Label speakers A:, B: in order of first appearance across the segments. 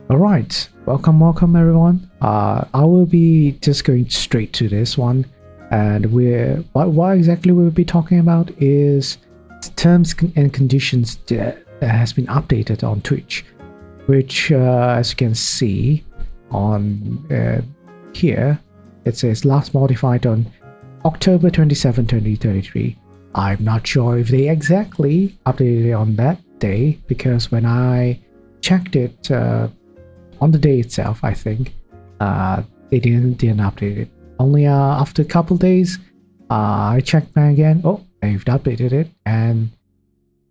A: All right, welcome everyone. I will be just going straight to this one, and what exactly we'll be talking about is terms and conditions that has been updated on Twitch, which as you can see on here, it says last modified on October 27, 2023. I'm not sure if they exactly updated it on that day, because when I checked it on the day itself, I think they didn't update it. Only after a couple days, I checked back again. Oh, they've updated it, and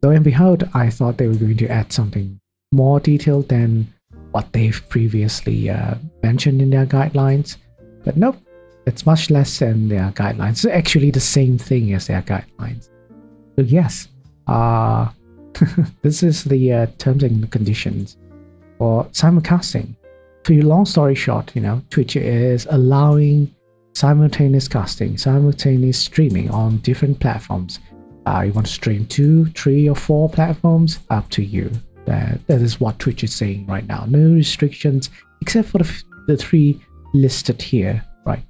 A: lo and behold, I thought they were going to add something more detailed than what they've previously mentioned in their guidelines. But nope, it's much less than their guidelines. It's actually the same thing as their guidelines. So yes, this is the terms and conditions for simulcasting. For your long story short, Twitch is allowing simultaneous casting, simultaneous streaming on different platforms. You want to stream 2, 3, or 4 platforms? Up to you. That is what Twitch is saying right now. No restrictions except for the 3 listed here, right?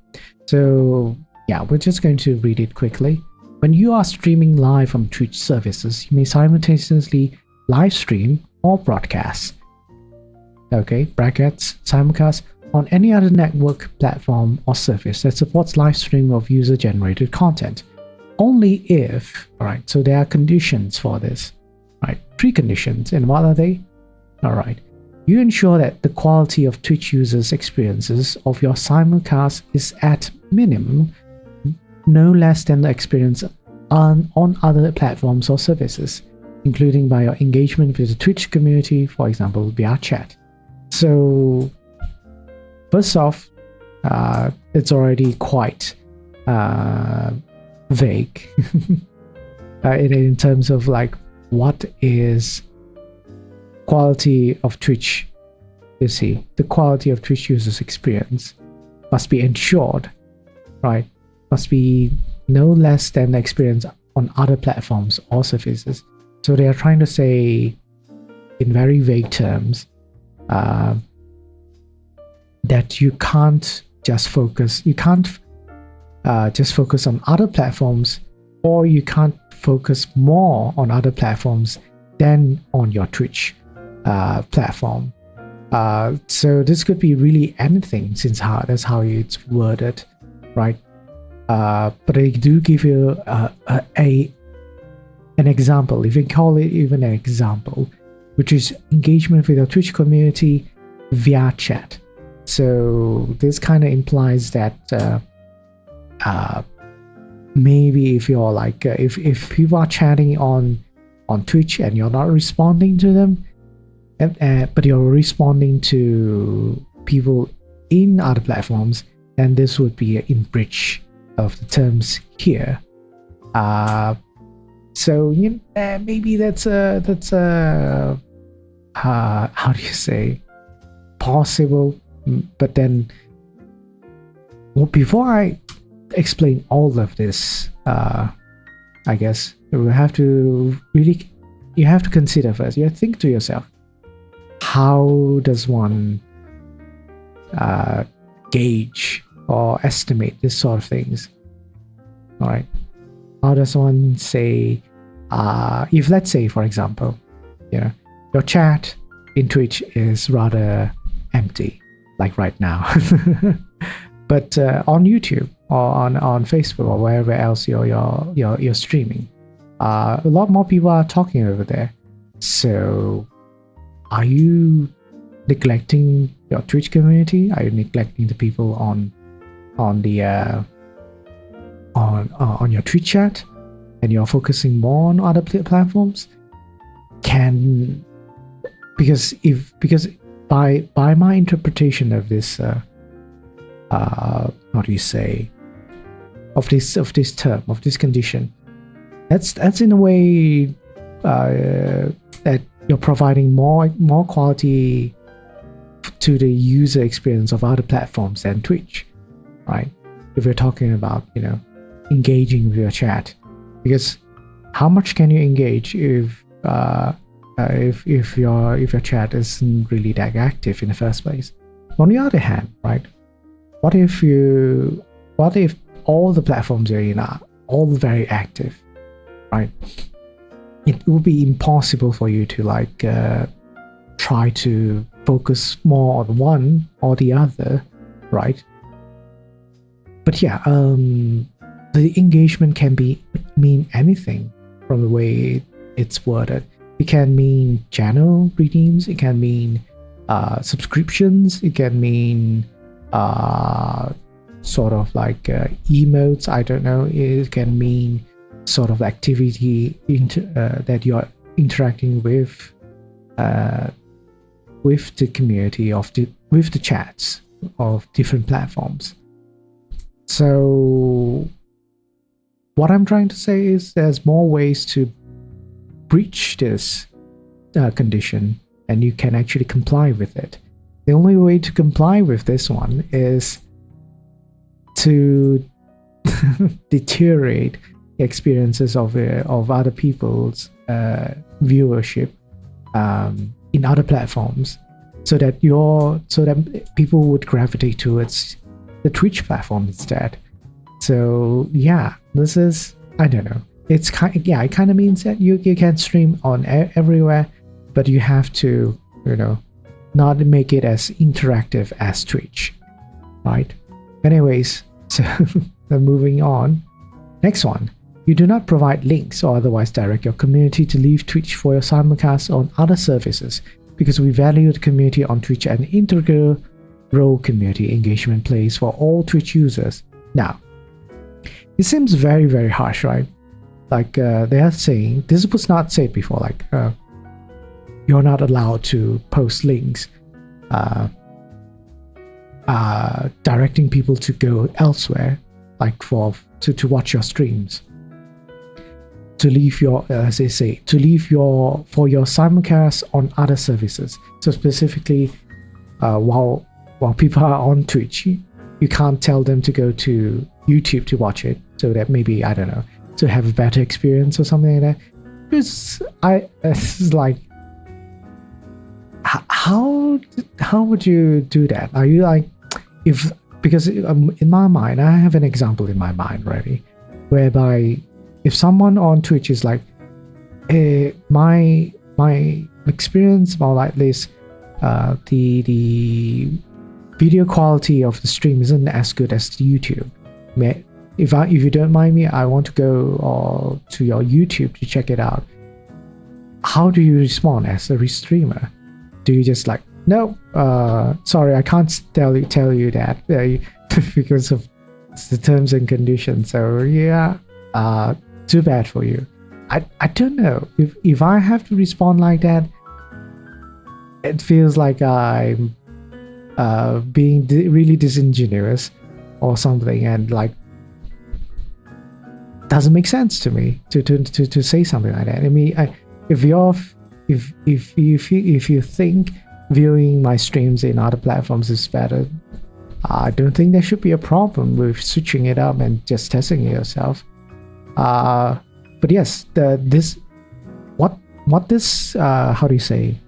A: So yeah, we're just going to read it quickly. When you are streaming live from Twitch services, you may simultaneously live stream or broadcast. Okay, brackets, simulcast on any other network, platform, or service that supports live streaming of user-generated content. Only if, alright, so there are conditions for this, right? 3 conditions, and what are they? Alright, you ensure that the quality of Twitch users' experiences of your simulcast is at minimum no less than the experience on other platforms or services, including by your engagement with the Twitch community, for example, via chat. So, first off, it's already quite vague in terms of like what is quality of Twitch. You see, the quality of Twitch users' experience must be ensured, right? Must be no less than the experience on other platforms or services. So they are trying to say, in very vague terms, that you can't just focus. You can't just focus on other platforms, or you can't focus more on other platforms than on your Twitch platform. So this could be really anything, since that's how it's worded, right? But they do give you an example, if you can call it even an example, which is engagement with your Twitch community via chat. So this kind of implies that maybe if you're like if people are chatting on Twitch and you're not responding to them, but you're responding to people in other platforms, then this would be in breach of the terms here. So maybe that's how do you say, possible. But then, well, before I explain all of this, I guess you have to consider first. You have to think to yourself, how does one gauge or estimate this sort of things? All right, how does one say, if let's say, for example, your chat in Twitch is rather empty, like right now, but on YouTube or on Facebook or wherever else you're streaming, a lot more people are talking over there. So are you neglecting your Twitch community? Are you neglecting the people on your Twitch chat, and you're focusing more on other platforms? Because by my interpretation of this how do you say, of this term, of this condition, that's in a way that you're providing more quality to the user experience of other platforms than Twitch, right? If you're talking about engaging with your chat, because how much can you engage if if your chat isn't really that active in the first place. On the other hand, right? What if all the platforms you're in are all very active, right? It will be impossible for you to like try to focus more on one or the other, right? But yeah, the engagement can mean anything from the way it's worded. It can mean channel redeems, it can mean subscriptions, it can mean sort of like emotes, I don't know, it can mean sort of activity that you're interacting with the community with the chats of different platforms. So what I'm trying to say is there's more ways to breach this condition, and you can actually comply with it. The only way to comply with this one is to deteriorate the experiences of other people's viewership in other platforms, so that people would gravitate towards the Twitch platform instead. So yeah, this is, I don't know. It's it kind of means that you can stream on everywhere, but you have to, not make it as interactive as Twitch, right? Anyways, so moving on. Next one. You do not provide links or otherwise direct your community to leave Twitch for your simulcast on other services, because we value the community on Twitch an integral role community engagement plays for all Twitch users. Now, it seems very, very harsh, right? Like they are saying, this was not said before, like you're not allowed to post links directing people to go elsewhere, like to watch your streams, to leave your as they say, to leave your simulcast on other services. So specifically, while people are on Twitch, you can't tell them to go to YouTube to watch it, so that maybe, I don't know, to have a better experience or something like that. It's like, how would you do that? Are you like, because in my mind, I have an example in my mind already, whereby if someone on Twitch is like, my experience about like this, the video quality of the stream isn't as good as YouTube. If you don't mind me, I want to go to your YouTube to check it out. How do you respond as a streamer? Do you just like, no, sorry, I can't tell you that because of the terms and conditions. So yeah, too bad for you. I don't know if I have to respond like that. It feels like I'm being really disingenuous or something, and like doesn't make sense to me to say something like that. I mean, if you think viewing my streams in other platforms is better, I don't think there should be a problem with switching it up and just testing it yourself. But yes, what this how do you say?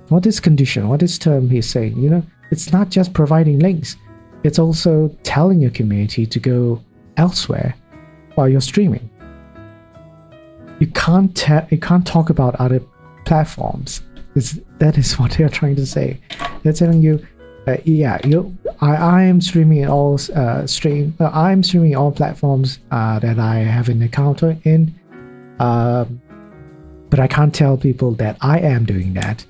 A: What this condition, what this term he's saying, it's not just providing links, it's also telling your community to go elsewhere while you're streaming. You can't talk about other platforms. That is what they're trying to say. They're telling you, I am streaming all I'm streaming all platforms that I have an account in, but I can't tell people that I am doing that.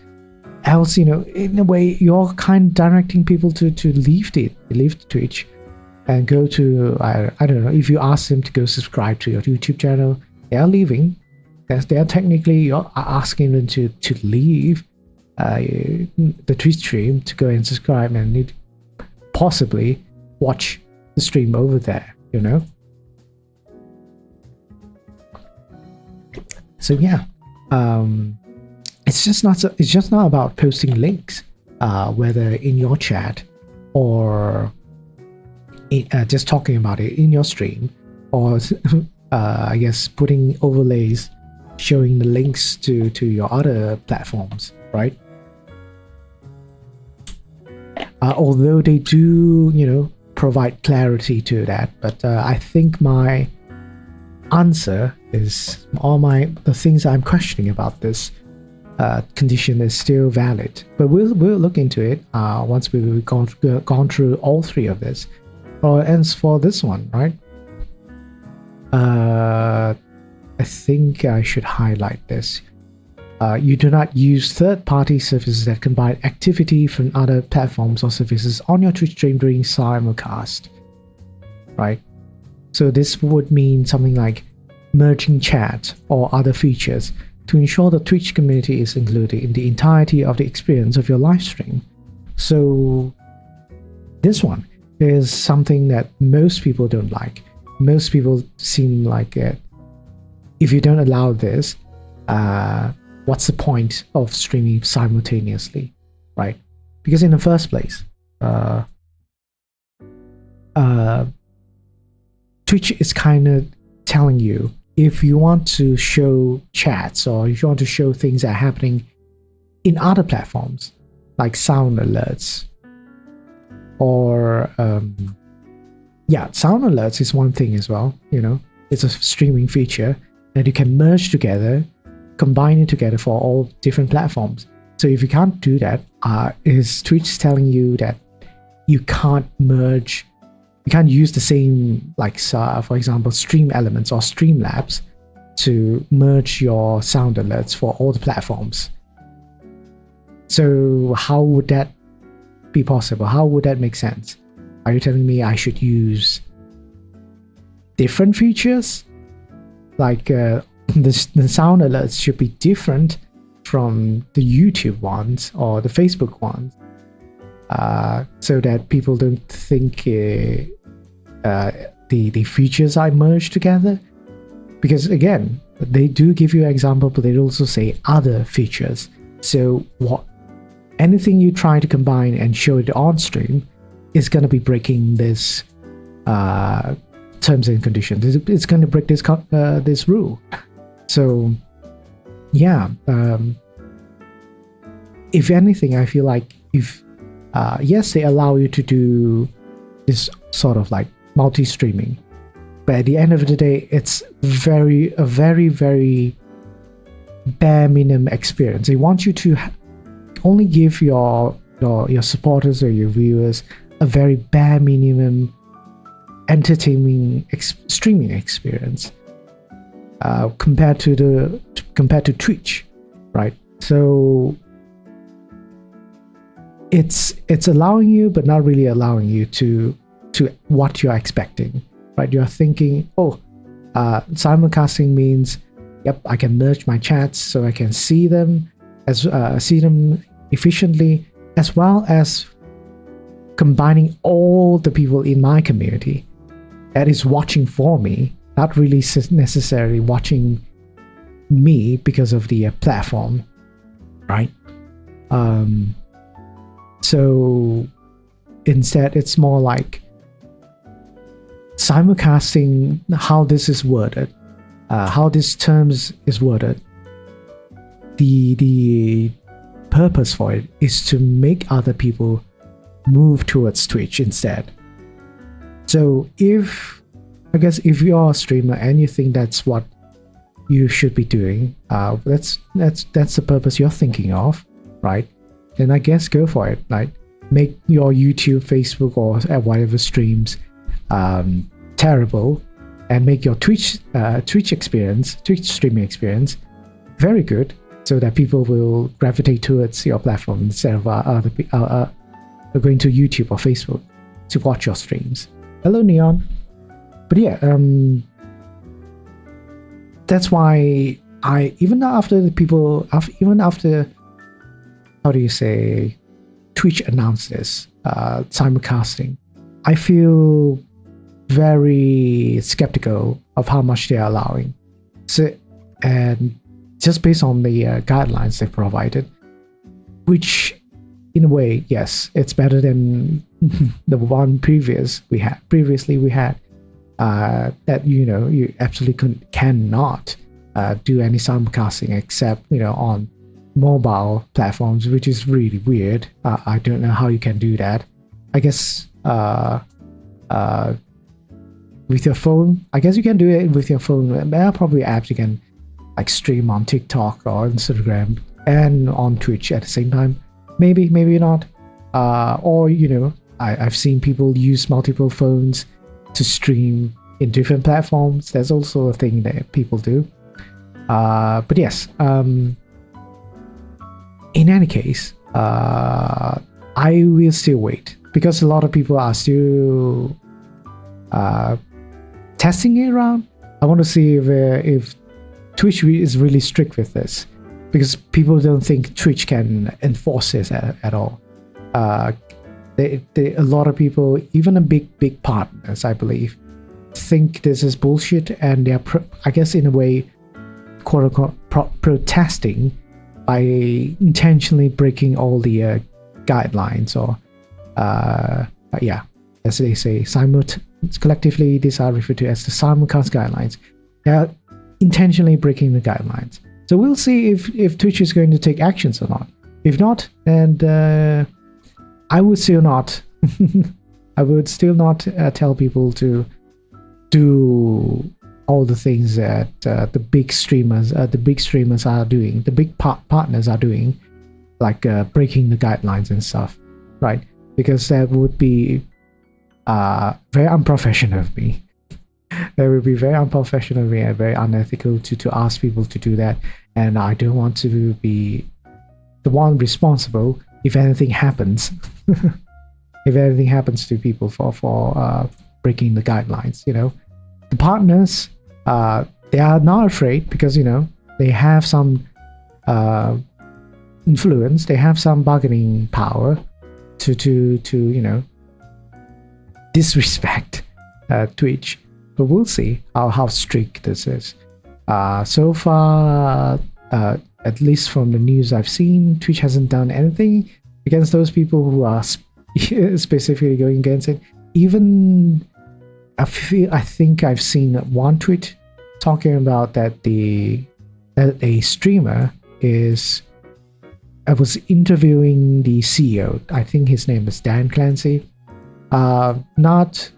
A: Else, in a way, you're kind of directing people to leave Twitch and go to, I don't know, if you ask them to go subscribe to your YouTube channel, they are leaving. They're technically, you're asking them to leave the Twitch stream to go and subscribe and possibly watch the stream over there, So yeah, it's just not about posting links, whether in your chat or just talking about it in your stream, or I guess putting overlays showing the links to your other platforms, right? Although they do, provide clarity to that, but I think my answer is the things I'm questioning about this condition is still valid. But we'll look into it once we've gone through all three of this. And for this one, right? I think I should highlight this. You do not use third-party services that combine activity from other platforms or services on your Twitch stream during simulcast, right? So this would mean something like merging chat or other features to ensure the Twitch community is included in the entirety of the experience of your live stream. So this one is something that most people don't like. Most people seem like if you don't allow this, what's the point of streaming simultaneously, right? Because in the first place, Twitch is kind of telling you, if you want to show chats or if you want to show things that are happening in other platforms, like sound alerts, or sound alerts is one thing as well. It's a streaming feature that you can merge together, combine it together for all different platforms. So if you can't do that, is Twitch telling you that you can't merge, you can't use the same, like for example, Stream Elements or Streamlabs to merge your sound alerts for all the platforms? So how would that be possible? How would that make sense? Are you telling me I should use different features? Like the sound alerts should be different from the YouTube ones or the Facebook ones, so that people don't think the features are merged together? Because again, they do give you an example, but they also say other features. So anything you try to combine and show it on stream is going to be breaking this terms and conditions. It's going to break this rule. So yeah, if anything, I feel like yes, they allow you to do this sort of like multi-streaming, but at the end of the day, it's a very, very bare minimum experience. They want you to only give your supporters or your viewers a very bare minimum entertaining streaming experience compared to Twitch, right? So it's allowing you, but not really allowing you to what you're expecting, right? You're thinking, simulcasting means, yep, I can merge my chats so I can see them efficiently, as well as combining all the people in my community that is watching for me, not really necessarily watching me because of the platform, right? So instead, it's more like simulcasting, how this is worded, how this terms is worded. The purpose for it is to make other people move towards Twitch instead. So if you're a streamer and you think that's what you should be doing, that's the purpose you're thinking of, right? Then I guess go for it. Like, make your YouTube, Facebook, or whatever streams terrible, and make your Twitch streaming experience very good, so that people will gravitate towards your platform instead of going to YouTube or Facebook to watch your streams. Hello, Neon. But yeah, that's why even after how do you say, Twitch announced this simulcasting, I feel very skeptical of how much they are allowing. So, and just based on the guidelines they provided, which in a way, yes, it's better than the one previously we had, that you absolutely cannot do any simulcasting except on mobile platforms, which is really weird. I don't know how you can do that. I guess with your phone, I guess you can do it with your phone. There are probably apps you can like stream on TikTok or Instagram and on Twitch at the same time. Maybe not. Or I've seen people use multiple phones to stream in different platforms. There's also a thing that people do. But yes, in any case, I will still wait because a lot of people are still testing it around. I want to see if Twitch is really strict with this, because people don't think Twitch can enforce this at all. A lot of people, even the big partners, I believe, think this is bullshit, and they're I guess in a way, quote unquote, protesting by intentionally breaking all the guidelines, or as they say, collectively these are referred to as the simulcast guidelines. They are intentionally breaking the guidelines. So we'll see if Twitch is going to take actions or not. If not, then I would still not. I would still not tell people to do all the things that the big streamers are doing, the big partners are doing, like breaking the guidelines and stuff, right? Because that would be very unprofessional of me. That would be very unprofessional of me and very unethical to ask people to do that. And I don't want to be the one responsible if anything happens. If anything happens to people for breaking the guidelines, the partners, they are not afraid because they have some influence, they have some bargaining power to disrespect Twitch. But we'll see how strict this is. So far, at least from the news I've seen, Twitch hasn't done anything against those people who are specifically going against it. Even I think I've seen one tweet talking about that a streamer was interviewing the CEO. I think his name is Dan Clancy. Not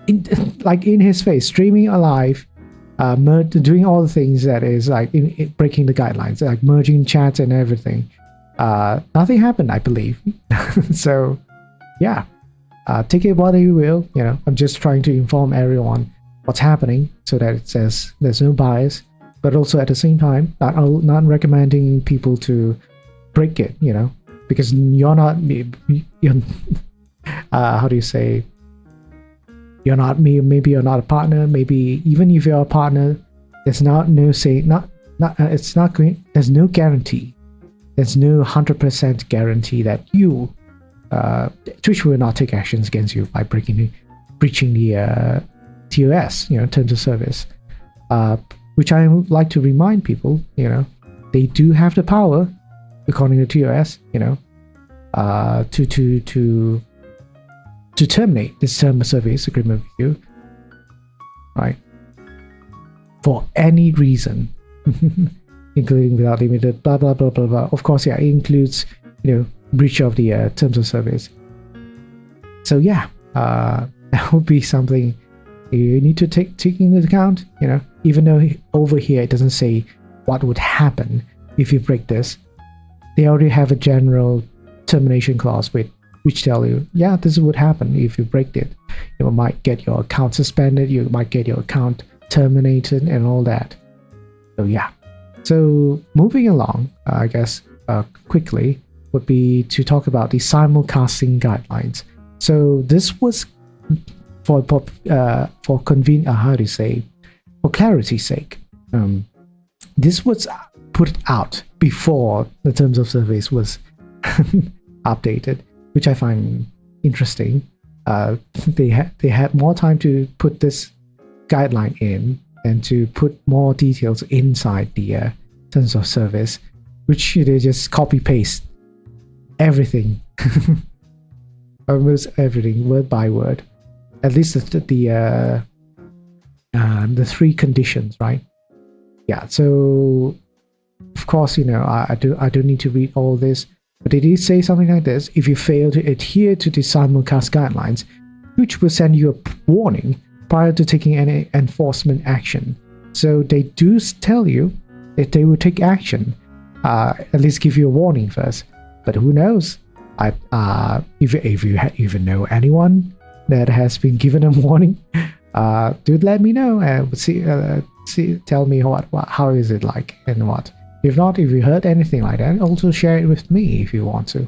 A: in his face, streaming alive, doing all the things that is like breaking the guidelines, like merging chats and everything. Nothing happened, I believe. So yeah, take it what you will. I'm just trying to inform everyone what's happening so that it says there's no bias, but also at the same time, not recommending people to break it. Because you're not how do you say? You're not me. Maybe you're not a partner. Maybe even if you're a partner, there's there's no guarantee. There's no 100% guarantee that Twitch will not take actions against you by breaching the TOS, terms of service. Which I would like to remind people, they do have the power, according to TOS, to terminate this term of service agreement with you, right? For any reason, including without limited, blah blah blah blah blah. Of course, yeah, it includes breach of the terms of service. So yeah, that would be something you need to take into account. Even though over here it doesn't say what would happen if you break this, they already have a general termination clause which tell you, yeah, this would happen if you break it. You might get your account suspended, you might get your account terminated and all that. So yeah. So moving along, I guess quickly would be to talk about the simulcasting guidelines. So this was for clarity's sake. This was put out before the terms of service was updated, which I find interesting. They had more time to put this guideline in and to put more details inside the terms of service, which they just copy paste everything, almost everything, word by word. At least the three conditions, right? yeah, so of course, I don't need to read all this, but it did say something like this: if you fail to adhere to the simulcast guidelines, Twitch will send you a warning prior to taking any enforcement action. So they do tell you that they will take action, at least give you a warning first. But who knows? If you even know anyone that has been given a warning, do let me know and tell me how is it like and what. If not, if you heard anything like that, also share it with me if you want to.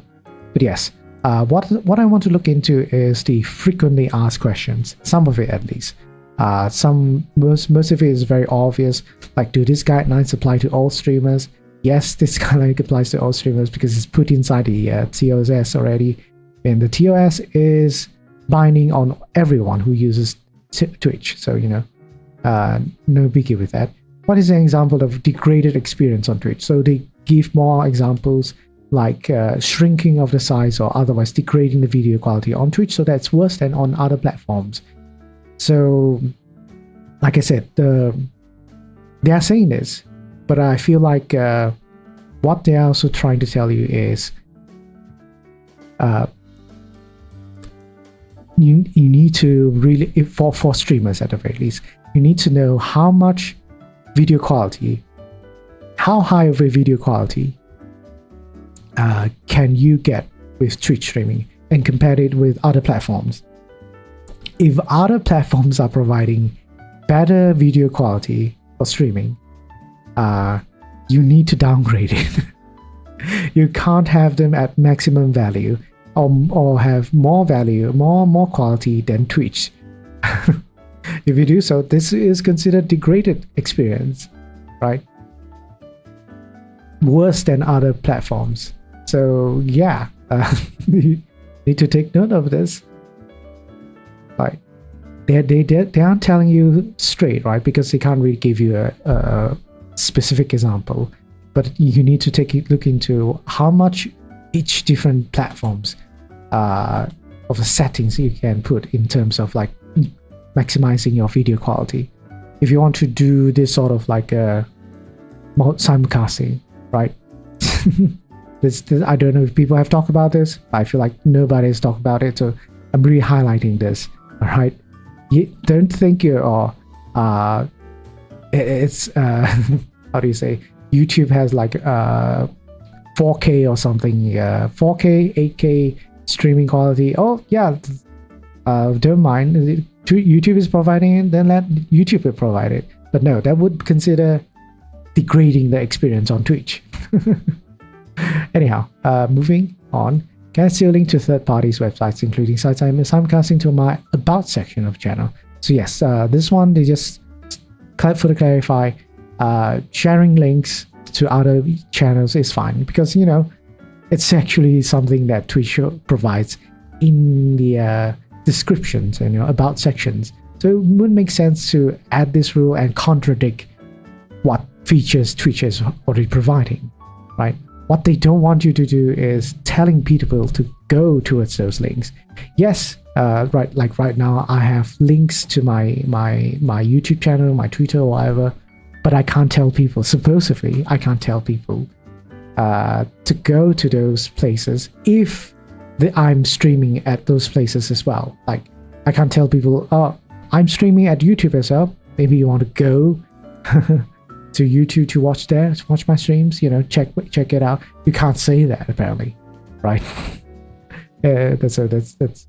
A: But yes, what I want to look into is the frequently asked questions. Some of it, at least. Most of it is very obvious. Like, do these guidelines apply to all streamers? Yes, this guideline applies to all streamers because it's put inside the TOS already, and the TOS is binding on everyone who uses Twitch. So no biggie with that. What is an example of degraded experience on Twitch? So they give more examples like shrinking of the size or otherwise degrading the video quality on Twitch, so that's worse than on other platforms. So, like I said, they are saying this, but I feel like what they are also trying to tell you is you need to really, for streamers at the very least, you need to know how much video quality, how high of a video quality can you get with Twitch streaming and compare it with other platforms. If other platforms are providing better video quality for streaming, you need to downgrade it. You can't have them at maximum value or have more value, more quality than Twitch. If you do so, this is considered degraded experience, right? Worse than other platforms. So yeah, you need to take note of this. Like, they aren't telling you straight, right? Because they can't really give you a specific example. But you need to look into how much each different platforms of the settings you can put in terms of like maximizing your video quality. If you want to do this sort of like simulcasting, right? this I don't know if people have talked about this. I feel like nobody's talked about it, so I'm really highlighting this. All right, you don't think you're it's how do you say, YouTube has like 4K or something, 4K 8K streaming quality. Oh yeah, don't mind, YouTube is providing it, then let YouTube provide it. But no, that would consider degrading the experience on Twitch. Anyhow, moving on. Can I still link to third parties' websites, including sites I'm simulcasting, to my About section of channel? So yes, this one, they just further clarify, sharing links to other channels is fine, because it's actually something that Twitch provides in the descriptions and About sections. So it would make sense to add this rule and contradict what features Twitch is already providing, right? What they don't want you to do is telling people to go towards those links. Yes, right now I have links to my YouTube channel, my Twitter or whatever, but I can't tell people, supposedly I can't tell people to go to those places if I'm streaming at those places as well. Like, I can't tell people, oh, I'm streaming at YouTube as well, maybe you want to go to YouTube to watch my streams, check it out. You can't say that, apparently, right? That's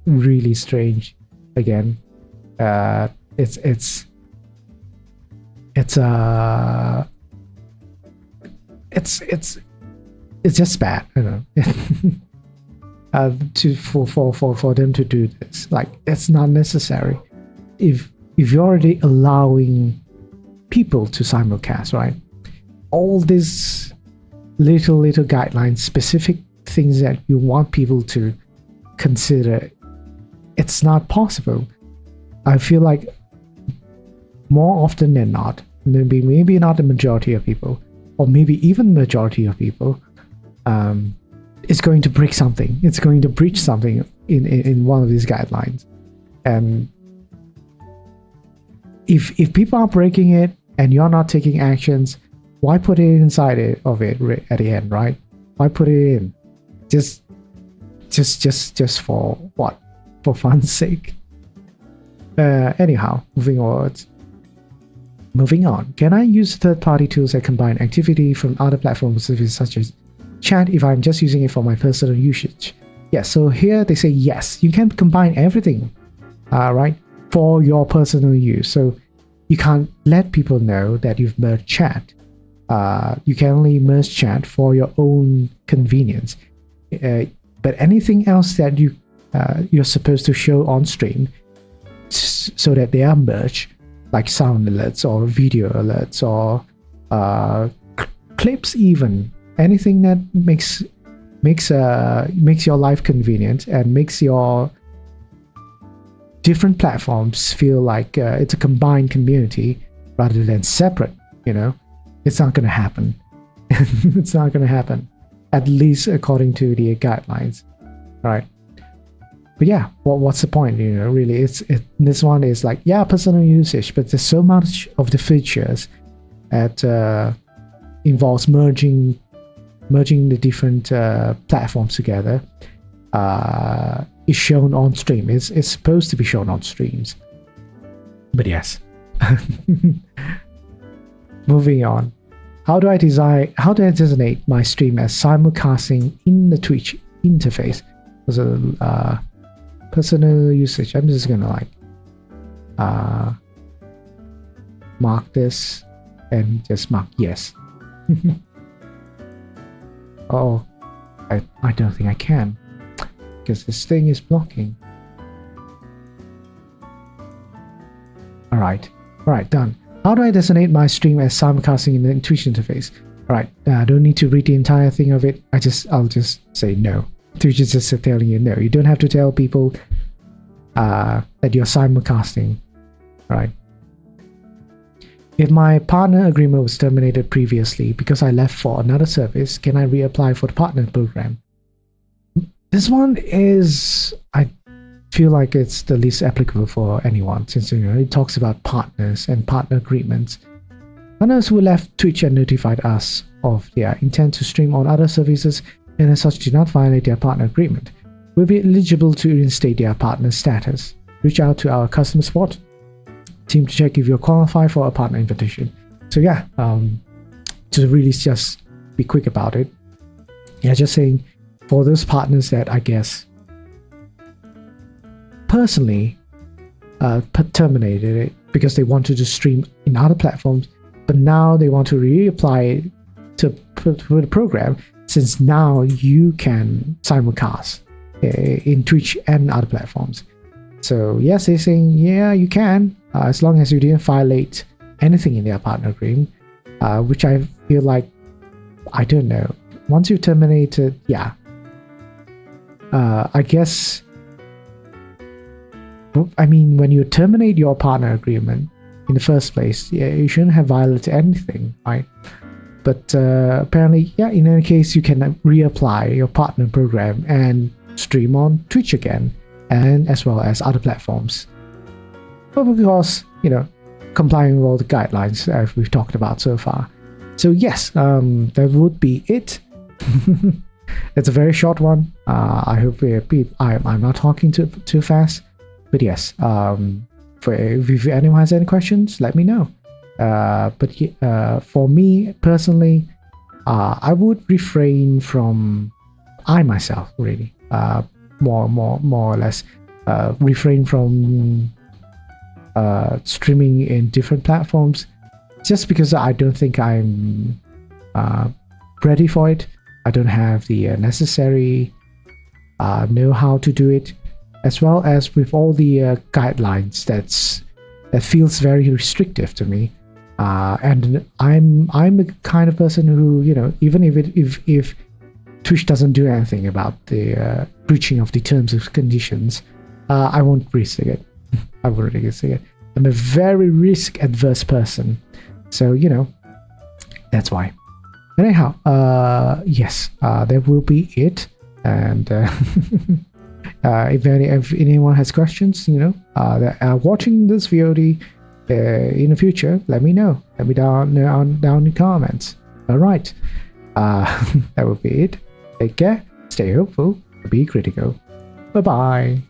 A: really strange. Again, it's just bad, for them to do this. Like, it's not necessary. If you're already allowing people to simulcast, right? All these little guidelines, specific things that you want people to consider, it's not possible. I feel like more often than not, maybe not the majority of people, or maybe even the majority of people, is going to break something. It's going to breach something in one of these guidelines. And if people are breaking it, and you're not taking actions, why put it inside of it at the end, right? Why put it in? Just for what? For fun's sake. Anyhow, moving on. Can I use third-party tools that combine activity from other platforms such as chat if I'm just using it for my personal usage? Yes, so here they say yes, you can combine everything, right, for your personal use. So you can't let people know that you've merged chat. You can only merge chat for your own convenience. But anything else that you're supposed to show on stream so that they are merged, like sound alerts or video alerts or clips, even anything that makes your life convenient and makes your different platforms feel like it's a combined community rather than separate, it's not going to happen. It's not going to happen, at least according to the guidelines. All right. But yeah, what's the point? Really, this one is like, yeah, personal usage, but there's so much of the features that involves merging the different platforms together. Is shown on stream. It's supposed to be shown on streams. But yes. Moving on. How do I designate my stream as simulcasting in the Twitch interface? So, personal usage. I'm just gonna mark this and just mark yes. Oh, I don't think I can, because this thing is blocking. Alright, done. How do I designate my stream as simulcasting in the Twitch interface? Alright, I don't need to read the entire thing of it. I'll just say no. Twitch is just telling you no. You don't have to tell people that you're simulcasting. Alright. If my partner agreement was terminated previously because I left for another service, can I reapply for the partner program? This one is, I feel like it's the least applicable for anyone, since it talks about partners and partner agreements. Partners who left Twitch and notified us of their intent to stream on other services and as such do not violate their partner agreement will be eligible to reinstate their partner status. Reach out to our customer support team to check if you're qualified for a partner invitation. So yeah, to really just be quick about it. Yeah, just saying, for those partners that I guess personally terminated it because they wanted to stream in other platforms, but now they want to reapply for the program, since now you can simulcast in Twitch and other platforms. So yes, they're saying, yeah, you can, as long as you didn't violate anything in their partner agreement, which I feel like, I don't know, once you terminated, yeah, I guess, I mean, when you terminate your partner agreement in the first place, yeah, you shouldn't have violated anything, right? But apparently, yeah, in any case, you can reapply your partner program and stream on Twitch again, and as well as other platforms. But because, complying with all the guidelines we've talked about so far. So yes, that would be it. It's a very short one. I hope I'm not talking too fast. But yes, if anyone has any questions, let me know. But for me personally, I would refrain from, I myself really, more or less, refrain from streaming in different platforms, just because I don't think I'm ready for it. I don't have the necessary know-how to do it, as well as with all the guidelines that feels very restrictive to me. And I'm the kind of person who, even if Twitch doesn't do anything about the breaching of the terms and conditions, I won't risk it. I won't risk it. I'm a very risk-adverse person, so that's why. Anyhow, yes, that will be it. And if anyone has questions, that are watching this VOD, in the future, let me know. Let me down in the comments. All right. That will be it. Take care. Stay hopeful. Be critical. Bye bye.